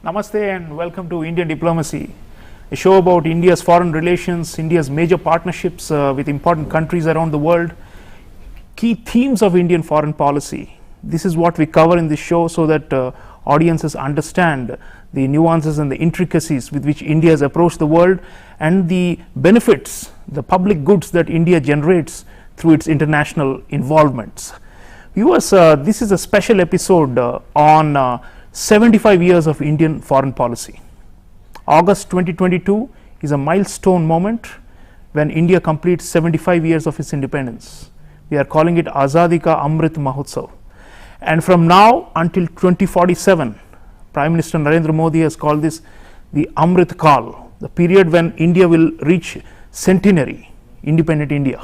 Namaste and welcome to Indian Diplomacy, a show about India's foreign relations, India's major partnerships with important countries around the world, key themes of Indian foreign policy. This is what we cover in this show so that audiences understand the nuances and the intricacies with which India has approached the world and the benefits, the public goods that India generates through its international involvements. Viewers, this is a special episode on 75 years of Indian foreign policy. August 2022 is a milestone moment when India completes 75 years of its independence. We are calling it Azadi Ka Amrit Mahotsav. And from now until 2047, Prime Minister Narendra Modi has called this the Amrit Kal, the period when India will reach centenary, independent India.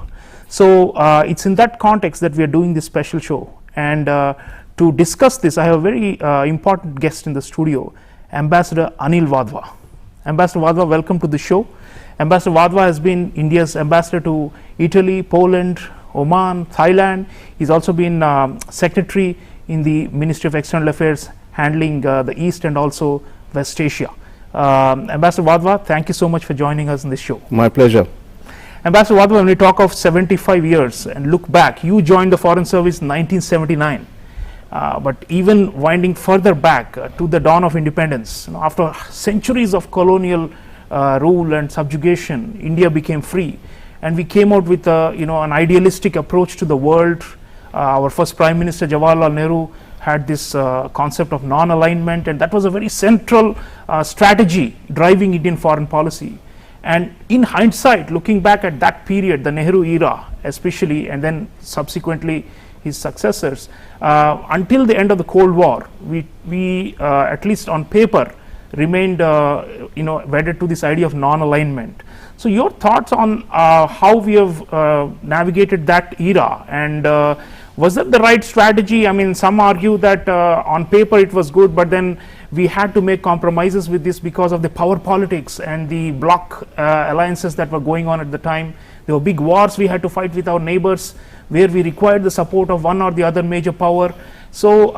So it's in that context that we are doing this special show. And to discuss this, I have a very important guest in the studio, Ambassador Anil Wadhwa. Ambassador Wadhwa, welcome to the show. Ambassador Wadhwa has been India's ambassador to Italy, Poland, Oman, Thailand. He's also been secretary in the Ministry of External Affairs, handling the East and also West Asia. Ambassador Wadhwa, thank you so much for joining us in this show. My pleasure. Ambassador Wadhwa, when we talk of 75 years and look back, you joined the Foreign Service in 1979. But even winding further back to the dawn of independence, after centuries of colonial rule and subjugation, India became free, and we came out with an idealistic approach to the world. Our first Prime Minister Jawaharlal Nehru had this concept of non-alignment, and that was a very central strategy driving Indian foreign policy. And in hindsight, looking back at that period, the Nehru era especially, and then subsequently his successors, until the end of the Cold War, we at least on paper remained wedded to this idea of non-alignment. So your thoughts on how we have navigated that era, and was that the right strategy? I mean, some argue that on paper it was good, but then we had to make compromises with this because of the power politics and the bloc alliances that were going on at the time. There were big wars we had to fight with our neighbors, where we required the support of one or the other major power. So,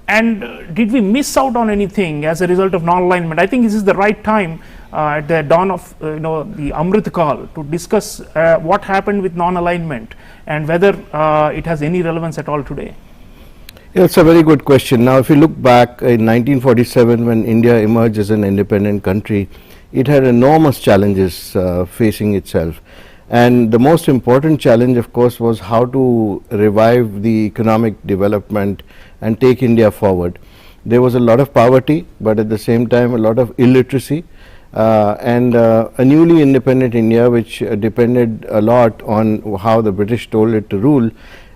and did we miss out on anything as a result of non-alignment? I think this is the right time at the dawn of the Amrit Kal to discuss what happened with non-alignment and whether it has any relevance at all today. Yeah, it's a very good question. Now, if you look back in 1947, when India emerged as an independent country, it had enormous challenges facing itself. And the most important challenge, of course, was how to revive the economic development and take India forward. There was a lot of poverty, but at the same time a lot of illiteracy, and a newly independent India, which depended a lot on how the British told it to rule,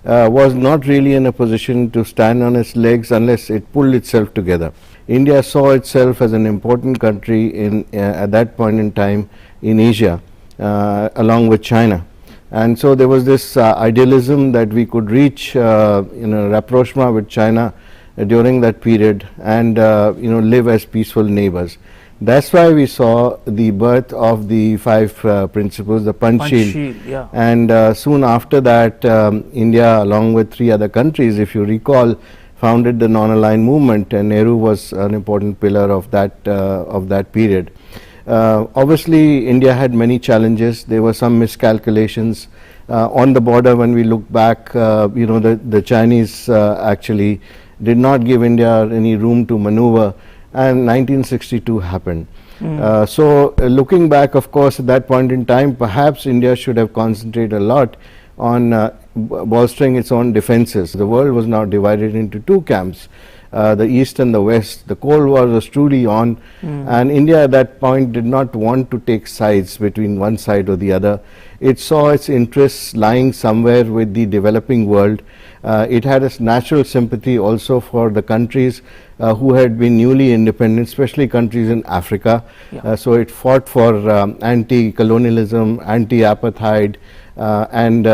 was not really in a position to stand on its legs unless it pulled itself together. India saw itself as an important country at that point in time in Asia, along with China, and so there was this idealism that we could reach rapprochement with China during that period and live as peaceful neighbors. That's why we saw the birth of the five principles, the Panchsheel, yeah. And soon after that, India, along with three other countries, if you recall, founded the non-aligned movement, and Nehru was an important pillar of that period. Obviously, India had many challenges. There were some miscalculations on the border. When we look back, the Chinese actually did not give India any room to maneuver, and 1962 happened. So looking back, of course, at that point in time, perhaps India should have concentrated a lot on bolstering its own defenses. The world was now divided into two camps, the East and the West. The Cold War was truly on, and India at that point did not want to take sides between one side or the other. It saw its interests lying somewhere with the developing world. It had a natural sympathy also for the countries who had been newly independent, especially countries in Africa. Yeah. So it fought for anti-colonialism, anti-apartheid, and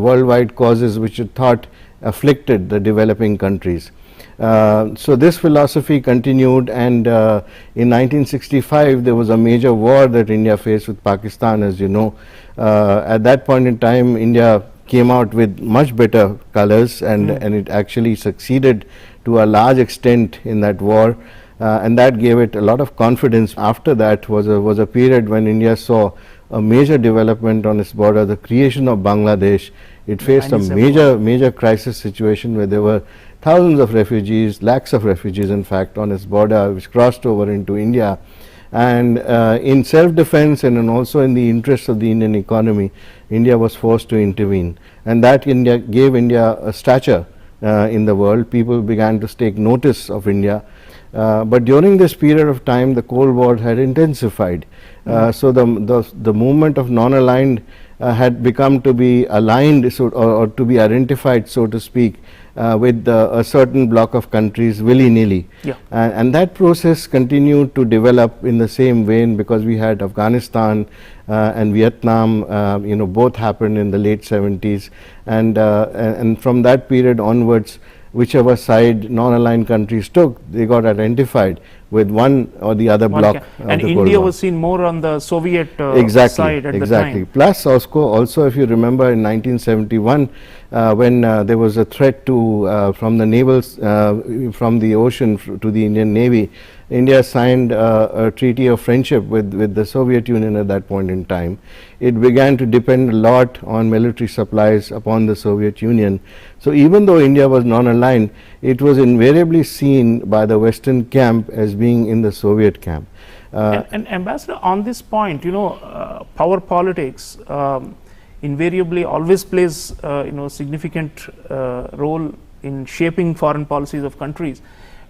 worldwide causes which it thought afflicted the developing countries. So this philosophy continued, and in 1965 there was a major war that India faced with Pakistan, as you know. At that point in time, India came out with much better colors, and it actually succeeded to a large extent in that war. and that gave it a lot of confidence. After that was a period when India saw a major development on its border, the creation of Bangladesh. It faced a major crisis situation where there were thousands of refugees, lakhs of refugees in fact, on its border, which crossed over into India. And in self-defense and also in the interest of the Indian economy, India was forced to intervene, and that gave India a stature in the world. People began to take notice of India. But during this period of time, the Cold War had intensified. So the movement of non-aligned had become to be aligned, or to be identified, so to speak, with a certain block of countries willy-nilly. And that process continued to develop in the same vein, because we had Afghanistan and Vietnam, both happened in the late 70s, and from that period onwards, whichever side non-aligned countries took, they got identified with one or the other bloc. And India was seen more on the Soviet side at the time. Plus also, if you remember, in 1971, when there was a threat to from the navals from the ocean to the Indian Navy, India signed a treaty of friendship with the Soviet Union at that point in time. It began to depend a lot on military supplies upon the Soviet Union. So even though India was non-aligned, it was invariably seen by the Western camp as being in the Soviet camp. And Ambassador, on this point, power politics invariably always plays significant role in shaping foreign policies of countries,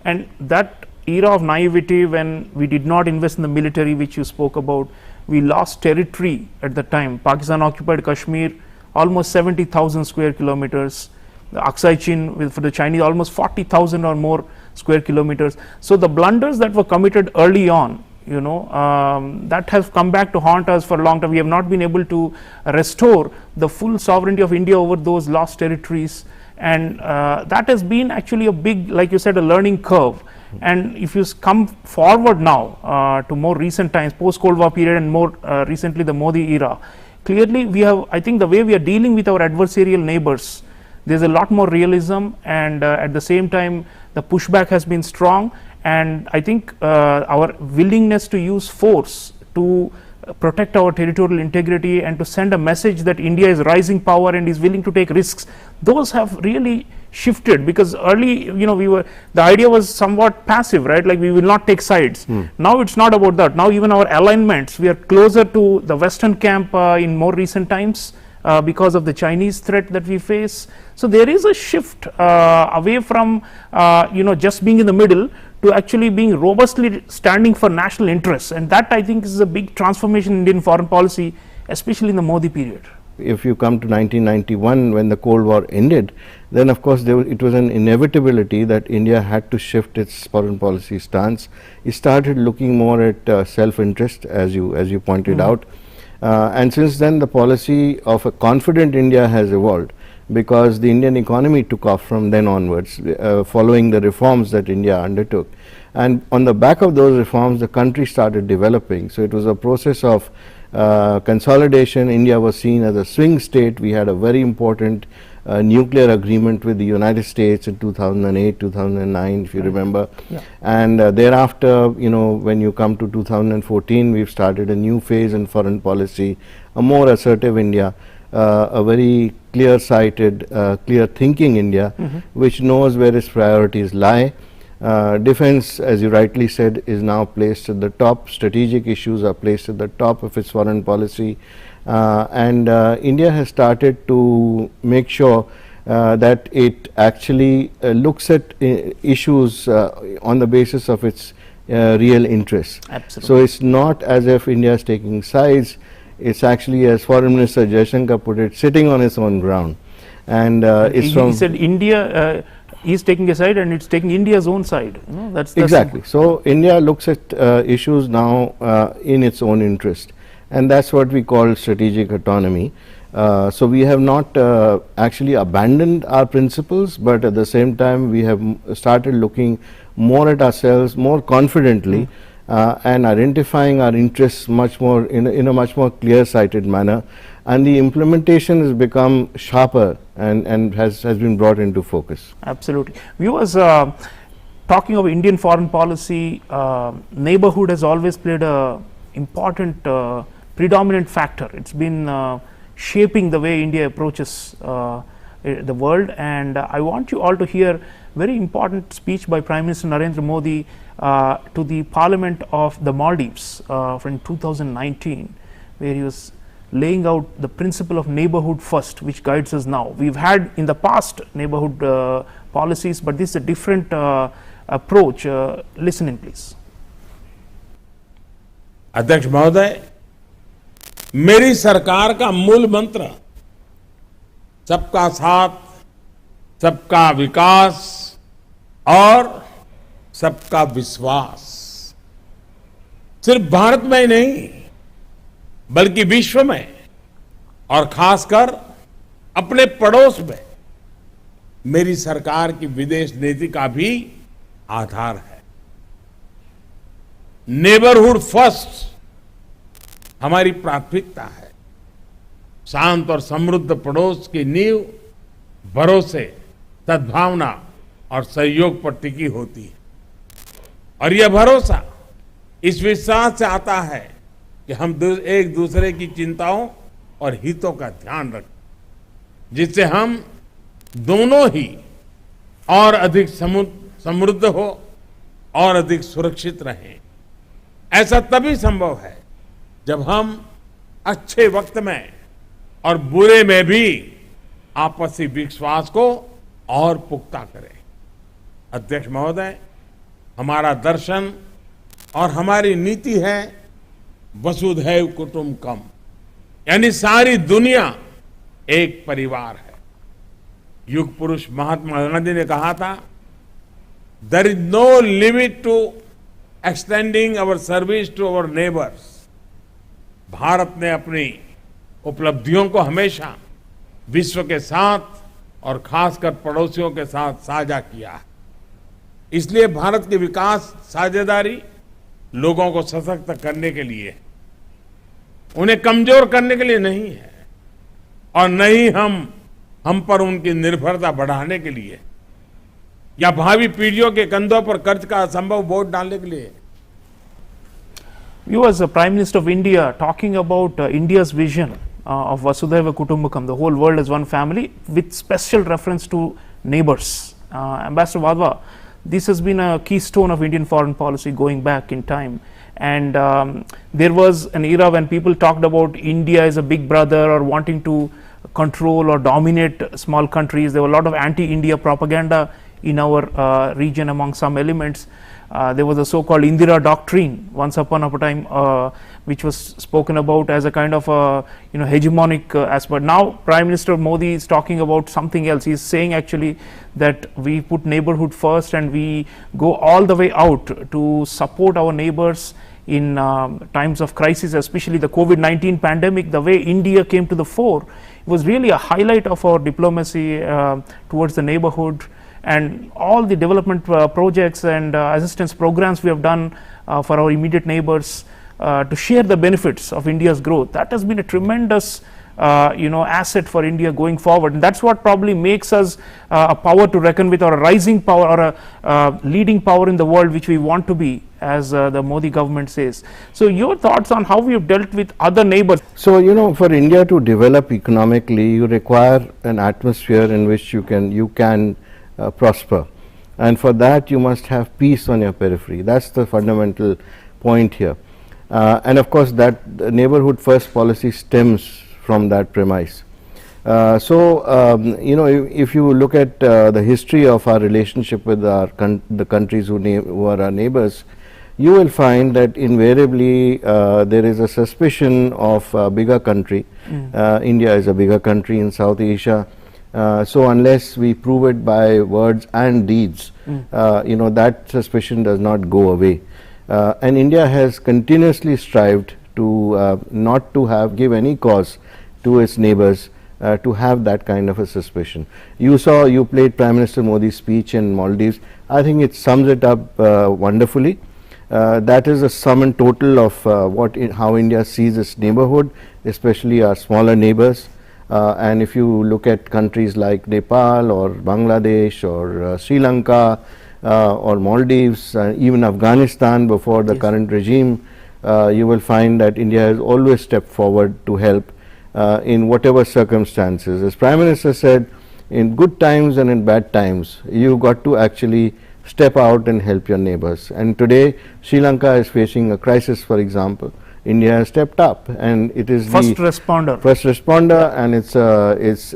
and that era of naivety when we did not invest in the military, which you spoke about, we lost territory at the time. Pakistan occupied Kashmir, almost 70,000 square kilometers. The Aksai Chin for the Chinese, almost 40,000 or more square kilometers. So the blunders that were committed early on, that has come back to haunt us for a long time. We have not been able to restore the full sovereignty of India over those lost territories, and that has been actually a big, like you said, a learning curve. And if you come forward now to more recent times, post-Cold War period, and more recently the Modi era, clearly we have, I think the way we are dealing with our adversarial neighbors, there's a lot more realism, and at the same time the pushback has been strong, and I think our willingness to use force to protect our territorial integrity and to send a message that India is rising power and is willing to take risks, those have really shifted. Because early, the idea was somewhat passive, right? Like we will not take sides. Now it's not about that. Now even our alignments, we are closer to the Western camp in more recent times because of the Chinese threat that we face. So there is a shift away from just being in the middle to actually being robustly standing for national interests, and that I think is a big transformation in Indian foreign policy, especially in the Modi period. If you come to 1991, when the Cold War ended, then of course it was an inevitability that India had to shift its foreign policy stance. It started looking more at self-interest, as you pointed out, and since then the policy of a confident India has evolved, because the Indian economy took off from then onwards, following the reforms that India undertook, and on the back of those reforms the country started developing. So it was a process of consolidation. India was seen as a swing state. We had a very important nuclear agreement with the United States in 2008, 2009, if you remember. And thereafter, when you come to 2014, we've started a new phase in foreign policy, a more assertive India, a very clear-sighted, clear-thinking India, which knows where its priorities lie. Defense, as you rightly said, is now placed at the top. Strategic issues are placed at the top of its foreign policy, and India has started to make sure that it actually looks at issues on the basis of its real interests. Absolutely. So it's not as if India is taking sides. It's actually, as Foreign Minister Jaishankar put it, sitting on its own ground. And he said India is taking a side, and it's taking India's own side. That's exactly. So India looks at issues now in its own interest, and that's what we call strategic autonomy. So we have not actually abandoned our principles, but at the same time we have started looking more at ourselves more confidently, and identifying our interests much more in a much more clear-sighted manner, and the implementation has become sharper and has been brought into focus. Absolutely. Viewers, talking of Indian foreign policy, neighborhood has always played a important, predominant factor. It's been shaping the way India approaches the world, and I want you all to hear very important speech by Prime Minister Narendra Modi to the Parliament of the Maldives from 2019, where he was laying out the principle of neighborhood first, which guides us now. We've had in the past neighborhood policies, but this is a different approach. Listen in, please. अध्यक्ष महोदय, मेरी सरकार का मूल मंत्र सबका साथ, सबका विकास और सबका विश्वास सिर्फ भारत में ही नहीं बल्कि विश्व में और खासकर अपने पड़ोस में मेरी सरकार की विदेश नीति का भी आधार है। नेबरहुड फर्स्ट हमारी प्राथमिकता है। शांत और समृद्ध पड़ोस की नींव भरोसे, सद्भावना और सहयोग पर टिकी होती है और यह भरोसा इस विश्वास से आता है कि हम एक दूसरे की चिंताओं और हितों का ध्यान रखें, जिससे हम दोनों ही और अधिक समृद्ध हो और अधिक सुरक्षित रहें। ऐसा तभी संभव है जब हम अच्छे वक्त में और बुरे में भी आपसी विश्वास को और पुख्ता करें। अध्यक्ष महोदय, हमारा दर्शन और हमारी नीति है वसुधैव कुटुंबकम, यानी सारी दुनिया एक परिवार है। युग पुरुष महात्मा गांधी ने कहा था, there is no limit to extending our service to our neighbours. Bharat ने अपनी उपलब्धियों को हमेशा विश्व के साथ और खासकर पड़ोसियों के साथ साझा किया है। इसलिए भारत की विकास साझेदारी लोगों को सशक्त करने के लिए, उन्हें कमजोर करने के लिए नहीं है और न ही हम पर उनकी निर्भरता बढ़ाने के लिए या भावी पीढ़ियों के कंधों पर कर्ज का असंभव बोझ डालने के लिए। You as the Prime Minister of India talking about India's vision of Vasudhaiva Kutumbakam, the whole world as one family, with special reference to neighbors. Ambassador Wadhwa, this has been a keystone of Indian foreign policy going back in time. And there was an era when people talked about India as a big brother or wanting to control or dominate small countries. There were a lot of anti-India propaganda in our region among some elements. There was a so-called Indira doctrine once upon a time, which was spoken about as a kind of hegemonic aspect. Now Prime Minister Modi is talking about something else. He is saying actually that we put neighborhood first and we go all the way out to support our neighbors in times of crisis, especially the COVID-19 pandemic. The way India came to the fore was really a highlight of our diplomacy towards the neighborhood, and all the development projects and assistance programs we have done for our immediate neighbors to share the benefits of India's growth. That has been a tremendous asset for India going forward, and that's what probably makes us a power to reckon with, or a rising power, or a leading power in the world, which we want to be, as the Modi government says. So your thoughts on how we have dealt with other neighbors? So for India to develop economically, you require an atmosphere in which you can prosper, and for that you must have peace on your periphery. That's the fundamental point here, and of course that neighborhood first policy stems from that premise. If you look at the history of our relationship with the countries who are our neighbors, you will find that invariably there is a suspicion of a bigger country. India is a bigger country in South Asia. So unless we prove it by words and deeds, that suspicion does not go away. And India has continuously strived to not to give any cause to its neighbors to have that kind of a suspicion. You played Prime Minister Modi's speech in Maldives. I think it sums it up wonderfully. That is a sum and total of how India sees its neighborhood, especially our smaller neighbors. And if you look at countries like Nepal or Bangladesh or Sri Lanka, or Maldives, even Afghanistan before the current regime, you will find that India has always stepped forward to help in whatever circumstances. As Prime Minister said, in good times and in bad times, you got to actually step out and help your neighbors. And today, Sri Lanka is facing a crisis, for example. India has stepped up, and it is first responder. First responder, and it's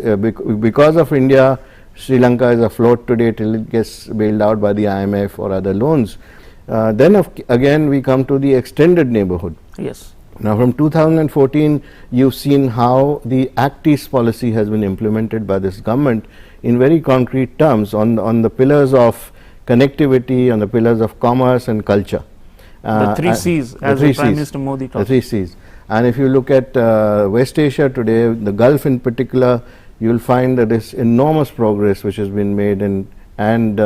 because of India, Sri Lanka is afloat today till it gets bailed out by the IMF or other loans. Then again, we come to the extended neighborhood. Yes. Now, from 2014, you've seen how the Act East policy has been implemented by this government in very concrete terms on the pillars of connectivity, on the pillars of commerce and culture. The three C's, as the Prime Minister Modi talked. The three C's. And if you look at West Asia today, the Gulf in particular, you will find that there's enormous progress which has been made, and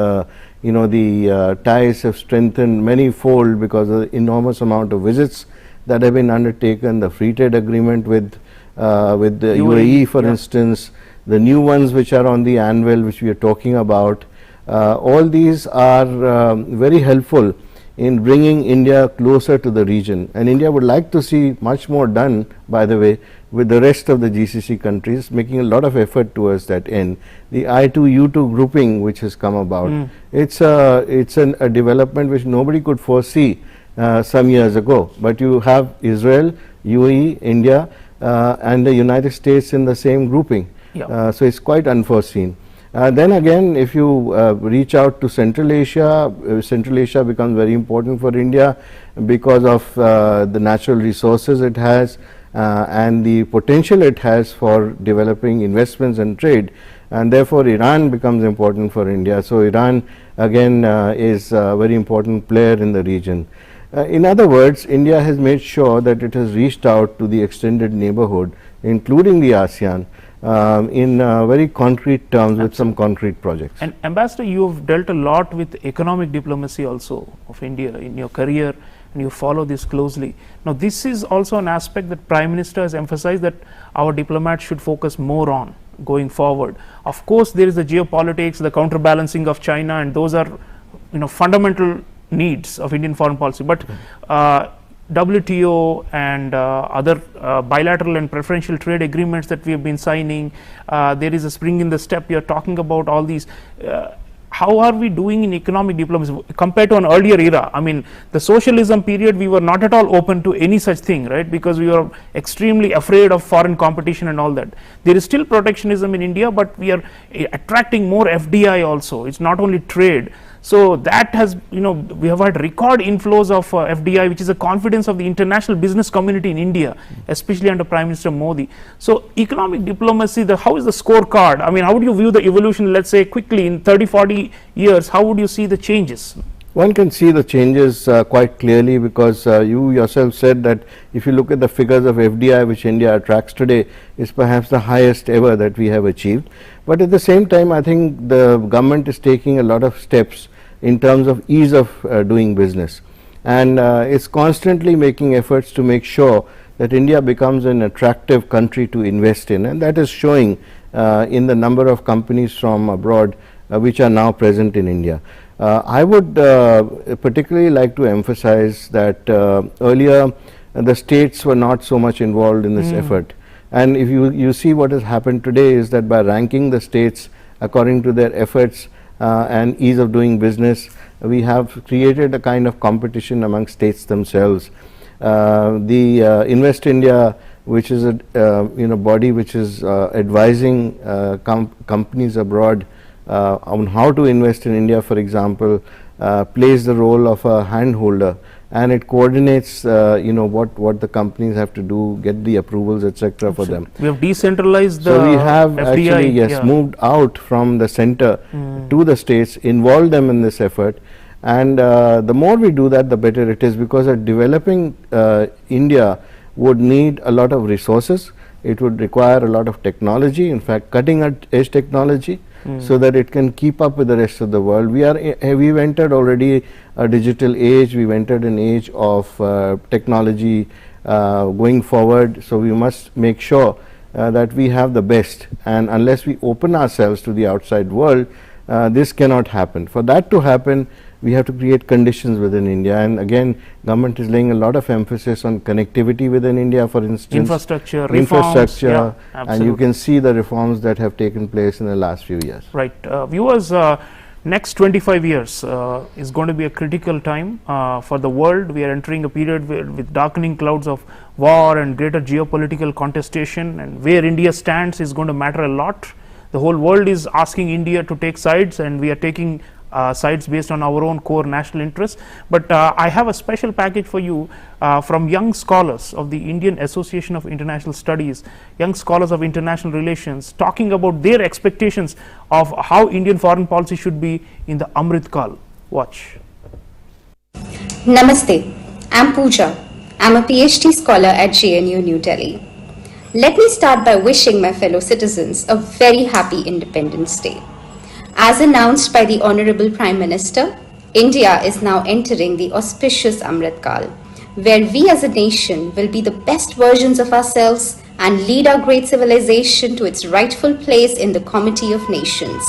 you know, the ties have strengthened many-fold because of the enormous amount of visits that have been undertaken, the free trade agreement with the UAE, for instance, the new ones which are on the anvil, which we are talking about. All these are very helpful in bringing India closer to the region, and India would like to see much more done, by the way, with the rest of the GCC countries, making a lot of effort towards that end. The I2U2 grouping which has come about, it's a development which nobody could foresee some years ago, but you have Israel, UAE, India and the United States in the same grouping. So it's quite unforeseen. Then again, if you reach out to Central Asia becomes very important for India because of the natural resources it has and the potential it has for developing investments and trade, and therefore Iran becomes important for India. So Iran again is a very important player in the region. In other words, India has made sure that it has reached out to the extended neighborhood, including the ASEAN, in very concrete terms with some concrete projects. And Ambassador, you have dealt a lot with economic diplomacy also of India in your career, and you follow this closely. Now, this is also an aspect that Prime Minister has emphasized that our diplomats should focus more on going forward. Of course, there is the geopolitics, the counterbalancing of China, and those are, you know, fundamental needs of Indian foreign policy. But WTO and other bilateral and preferential trade agreements that we have been signing, there is a spring in the step. You are talking about all these. How are we doing in economic diplomacy compared to an earlier era? I mean, the socialism period, we were not at all open to any such thing, right? Because we were extremely afraid of foreign competition and all that. There is still protectionism in India, but we are attracting more FDI also. It's not only trade. So that has, you know, we have had record inflows of FDI, which is a confidence of the international business community in India, especially under Prime Minister Modi. So economic diplomacy, how is the scorecard? I mean, how would you view the evolution, let's say quickly in 30, 40 years, how would you see the changes? One can see the changes quite clearly because you yourself said that if you look at the figures of FDI which India attracts today, is perhaps the highest ever that we have achieved. But at the same time, I think the government is taking a lot of steps in terms of ease of doing business, and it's constantly making efforts to make sure that India becomes an attractive country to invest in, and that is showing in the number of companies from abroad which are now present in India. I would particularly like to emphasize that earlier the states were not so much involved in this effort, and if you see what has happened today is that by ranking the states according to their efforts and ease of doing business, we have created a kind of competition among states themselves. The Invest India, which is a body which is advising companies abroad on how to invest in India, for example, plays the role of a handholder, and it coordinates what the companies have to do, get the approvals, etc. for them. We have decentralized the So we have FDI, actually moved out from the center to the states, involved them in this effort, and the more we do that, the better it is, because a developing India would need a lot of resources. It would require a lot of technology, in fact cutting edge technology, so that it can keep up with the rest of the world. We've entered already a digital age, we've entered an age of technology going forward, so we must make sure that we have the best, and unless we open ourselves to the outside world, this cannot happen. For that to happen, we have to create conditions within India, and again, government is laying a lot of emphasis on connectivity within India, for instance. Infrastructure, reforms, yeah, and you can see the reforms that have taken place in the last few years. Right. Viewers, next 25 years is going to be a critical time for the world. We are entering a period with darkening clouds of war and greater geopolitical contestation, and where India stands is going to matter a lot. The whole world is asking India to take sides, and we are taking sides based on our own core national interests. But I have a special package for you from young scholars of the Indian Association of International Studies, young scholars of international relations, talking about their expectations of how Indian foreign policy should be in the Amrit Kal. Watch. Namaste, I'm Pooja. I'm a PhD scholar at JNU New Delhi. Let me start by wishing my fellow citizens a very happy Independence Day. As announced by the Honorable Prime Minister, India is now entering the auspicious Amrit Kal, where we as a nation will be the best versions of ourselves and lead our great civilization to its rightful place in the Comity of Nations.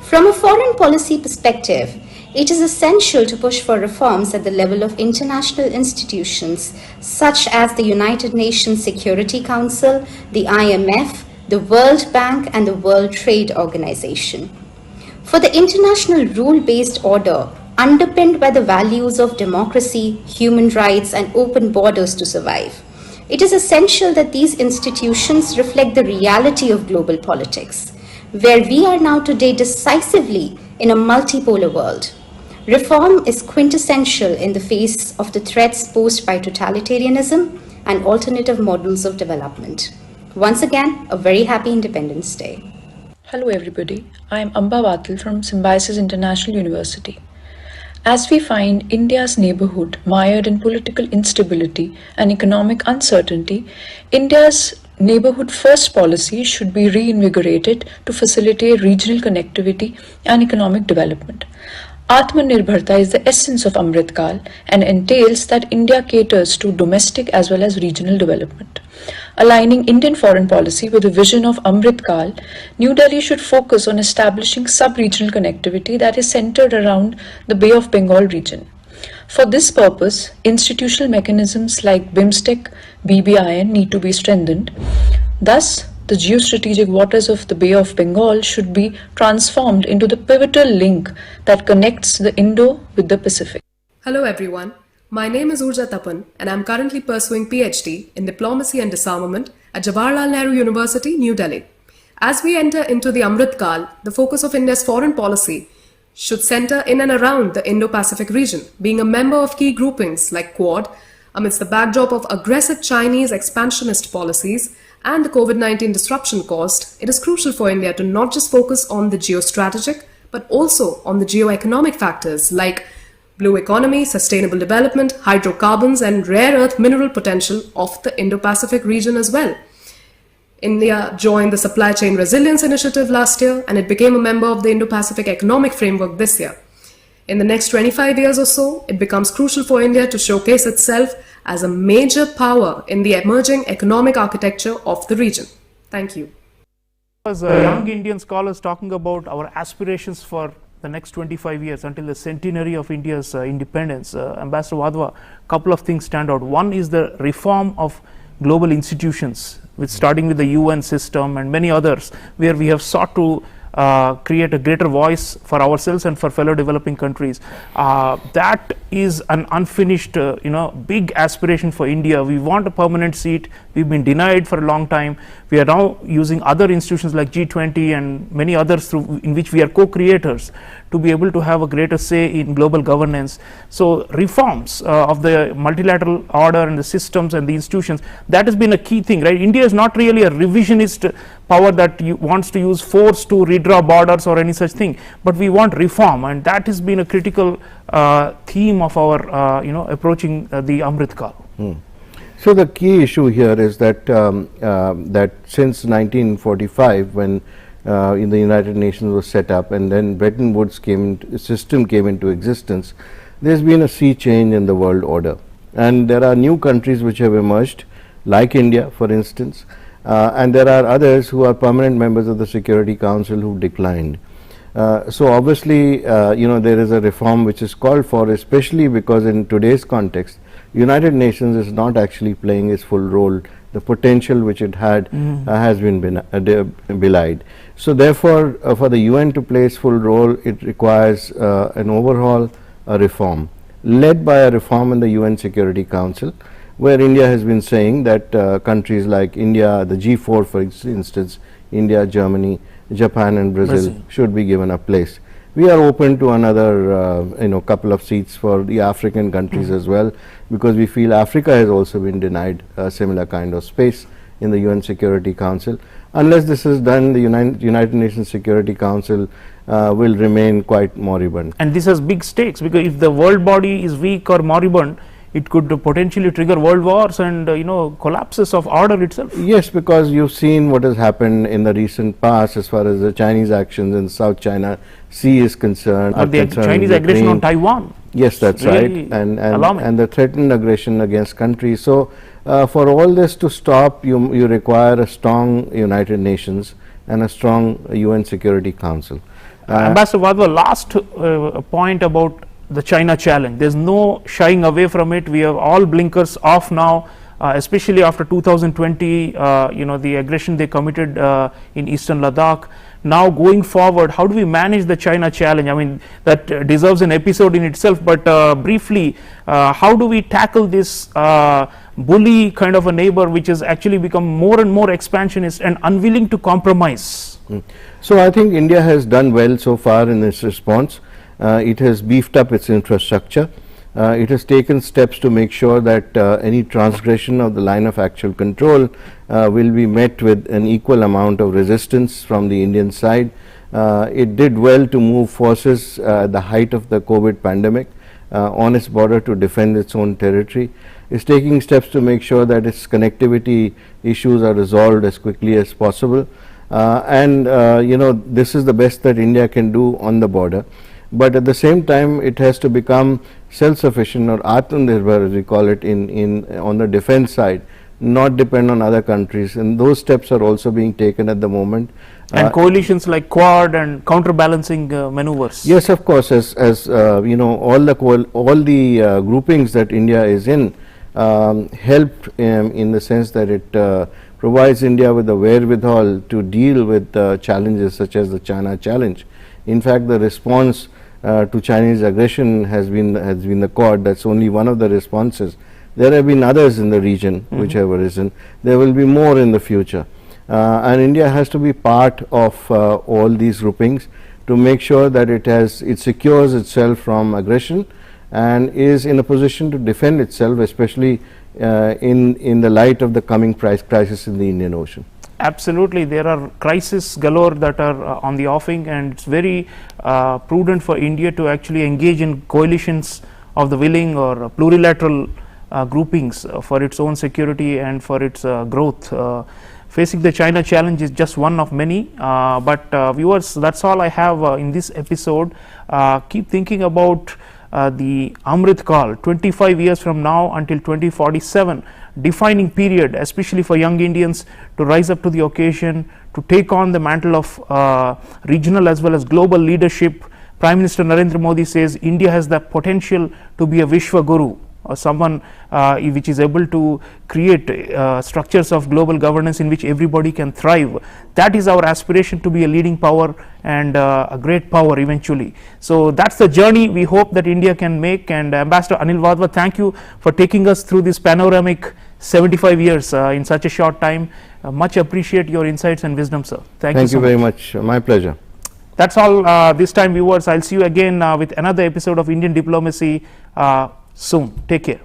From a foreign policy perspective, it is essential to push for reforms at the level of international institutions such as the United Nations Security Council, the IMF, the World Bank and the World Trade Organization. For the international rule-based order, underpinned by the values of democracy, human rights and open borders to survive, it is essential that these institutions reflect the reality of global politics, where we are now today decisively in a multipolar world. Reform is quintessential in the face of the threats posed by totalitarianism and alternative models of development. Once again, a very happy Independence Day. Hello everybody, I am Amba Vatil from Symbiosis International University. As we find India's neighborhood mired in political instability and economic uncertainty, India's neighborhood first policy should be reinvigorated to facilitate regional connectivity and economic development. Atmanirbharta is the essence of Amrit Kal and entails that India caters to domestic as well as regional development. Aligning Indian foreign policy with the vision of Amrit Kal, New Delhi should focus on establishing sub-regional connectivity that is centered around the Bay of Bengal region. For this purpose, institutional mechanisms like BIMSTEC, BBIN need to be strengthened. Thus, the geostrategic waters of the Bay of Bengal should be transformed into the pivotal link that connects the Indo with the Pacific. Hello everyone, my name is Urja Tapan and I am currently pursuing PhD in Diplomacy and Disarmament at Jawaharlal Nehru University, New Delhi. As we enter into the Amrit Kal, the focus of India's foreign policy should center in and around the Indo-Pacific region, being a member of key groupings like Quad, amidst the backdrop of aggressive Chinese expansionist policies and the COVID-19 disruption caused. It is crucial for India to not just focus on the geostrategic, but also on the geoeconomic factors like blue economy, sustainable development, hydrocarbons, and rare earth mineral potential of the Indo-Pacific region as well. India joined the Supply Chain Resilience Initiative last year, and it became a member of the Indo-Pacific Economic Framework this year. In the next 25 years or so, it becomes crucial for India to showcase itself as a major power in the emerging economic architecture of the region. Thank you. As young Indian scholars talking about our aspirations for the next 25 years until the centenary of India's independence, Ambassador Wadhwa, a couple of things stand out. One is the reform of global institutions, with starting with the UN system and many others, where we have sought to create a greater voice for ourselves and for fellow developing countries. That is an unfinished, big aspiration for India. We want a permanent seat. We've been denied for a long time. We are now using other institutions like G20 and many others in which we are co-creators to be able to have a greater say in global governance. So reforms of the multilateral order and the systems and the institutions, that has been a key thing, right? India is not really a revisionist power that wants to use force to redraw borders or any such thing, but we want reform, and that has been a critical theme of our approaching the Amrit Kal. So the key issue here is that that since 1945, when in the United Nations was set up, and then Bretton Woods system came into existence, there's been a sea change in the world order, and there are new countries which have emerged, like India, for instance, and there are others who are permanent members of the Security Council who declined. So obviously, there is a reform which is called for, especially because in today's context, United Nations is not actually playing its full role. The potential which it had has been belied. So therefore, for the UN to play its full role, it requires an overhaul, a reform, led by a reform in the UN Security Council, where India has been saying that countries like India, the G4 for instance, India, Germany, Japan and Brazil should be given a place. We are open to another couple of seats for the African countries as well, because we feel Africa has also been denied a similar kind of space in the UN Security Council. Unless this is done, the United Nations Security Council will remain quite moribund. And this has big stakes, because if the world body is weak or moribund, it could potentially trigger world wars and collapses of order itself. Yes, because you've seen what has happened in the recent past as far as the Chinese actions in South China Sea is concerned. Or the Chinese aggression on Taiwan. Yes, that's really right, and the threatened aggression against countries. So for all this to stop, you require a strong United Nations and a strong UN Security Council. Ambassador Wadhwa, last point about the China challenge. There's no shying away from it. We have all blinkers off now, especially after 2020, the aggression they committed in eastern Ladakh. Now going forward, how do we manage the China challenge? I mean, that deserves an episode in itself, but briefly, how do we tackle this bully kind of a neighbor which has actually become more and more expansionist and unwilling to compromise? So I think India has done well so far in its response. It has beefed up its infrastructure. It has taken steps to make sure that any transgression of the line of actual control will be met with an equal amount of resistance from the Indian side. It did well to move forces at the height of the COVID pandemic on its border to defend its own territory. It's taking steps to make sure that its connectivity issues are resolved as quickly as possible. This is the best that India can do on the border. But at the same time, it has to become self-sufficient, or Atmanirbhar as we call it on the defense side, not depend on other countries, and those steps are also being taken at the moment. And coalitions like Quad and counterbalancing maneuvers. Yes, of course, as all the groupings that India is in help in the sense that it provides India with the wherewithal to deal with challenges such as the China challenge. In fact, the response to Chinese aggression has been the Quad. That's only one of the responses. There have been others in the region which have arisen. There will be more in the future, and India has to be part of all these groupings to make sure that it secures itself from aggression and is in a position to defend itself, especially in the light of the coming crisis in the Indian Ocean. Absolutely, there are crises galore that are on the offing, and it's very prudent for India to actually engage in coalitions of the willing or plurilateral groupings for its own security and for its growth. Facing the China challenge is just one of many, but viewers, that's all I have in this episode. Keep thinking about the Amrit Kal, 25 years from now until 2047, defining period, especially for young Indians to rise up to the occasion, to take on the mantle of regional as well as global leadership. Prime Minister Narendra Modi says India has the potential to be a Vishwa Guru, or someone which is able to create structures of global governance in which everybody can thrive. That is our aspiration, to be a leading power and a great power eventually. So that's the journey we hope that India can make. And Ambassador Anil Wadhwa, thank you for taking us through this panoramic 75 years in such a short time. Much appreciate your insights and wisdom, sir. Thank you so very much. My pleasure. That's all this time, viewers. I'll see you again with another episode of Indian Diplomacy soon. Take care.